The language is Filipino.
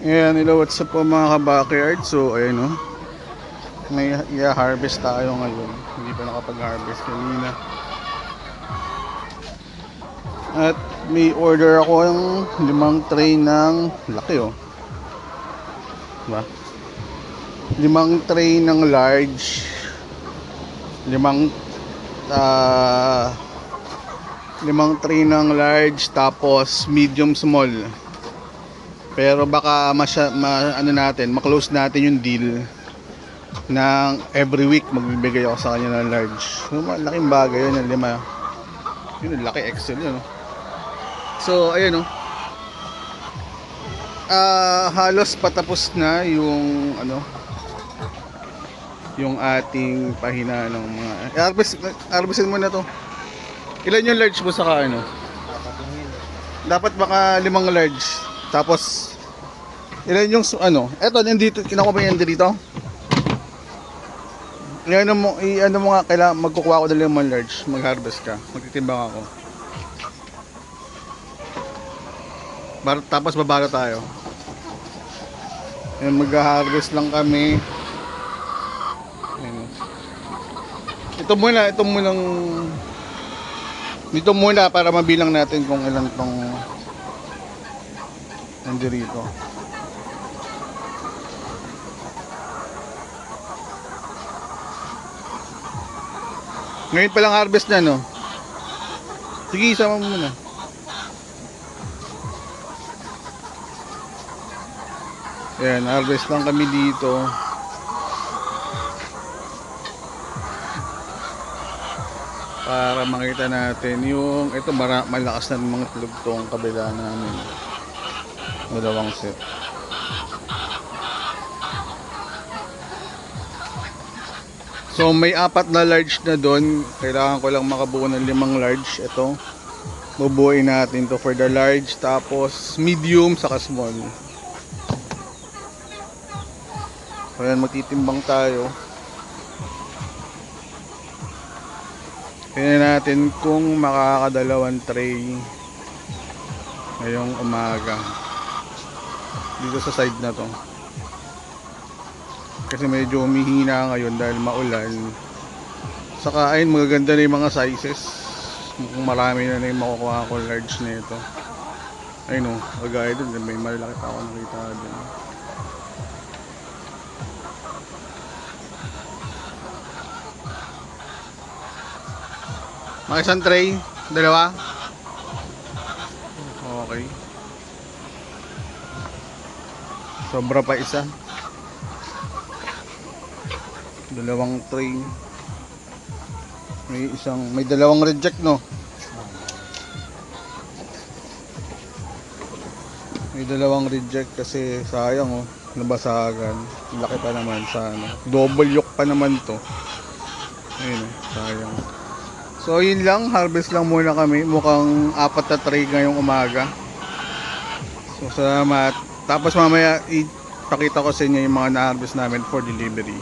Ayan, hello, what's up po mga ka-backyard. So, ayan o. May i-harvest tayo ngayon. Hindi pa nakapag-harvest kanina. At may order ako ng 5 tray ng laki o. Diba? 5 tray ng large. 5 tray ng large, tapos medium small. Pero baka ano natin, ma-close natin yung deal ng every week magbibigay ako sa kanya ng large. So, malaking bagay yun, yung 5. Yun, laki Excel yun. So, ayun halos patapos na yung yung ating pahina ng mga harvestin mo na to. Ilan yung large mo saka dapat baka 5 large. Tapos ilan yung eto nandito, kinuha mo yan dito. Mo nga, kailangan magkukuha ko ng 5 large, mag-harvest ka, magtitimbang ako. Tapos babara tayo. Ayan, mag-harvest lang kami. Ayan. Dito muna para mabilang natin kung ilan tong nandito. Ngayon pa lang harvest na, no? Sige, isama mo muna. Ayan, harvest lang kami dito. Para makita natin yung ito, malakas na mga tulog tong kabila namin. 2 set. So may 4 na large na doon. Kailangan ko lang makabuo ng 5 large. Ito, bubuuin natin to for the large, tapos medium saka small. So yan, magtitimbang tayo. Tingnan natin kung makakadalawang tray ngayong umaga dito sa side na to, kasi medyo humihina ngayon dahil maulan. Saka ayun, magaganda na yung mga sizes. Kung marami na yung makukuha ko large na ito. Ayun kagaya dun, may malaki pa ako nakita dun. Mga isang tray? 2? Okay. Sobra pa isa. 2 tray. May 2 reject, no? May 2 reject kasi sayang nabasagan. Laki pa naman sa double yolk pa naman to. Ayun sayang. So yun lang, harvest lang muna kami. Mukhang 4 na tray ngayong umaga. So salamat. Tapos mamaya ipakita ko sa inyo yung mga na-harvest namin for delivery.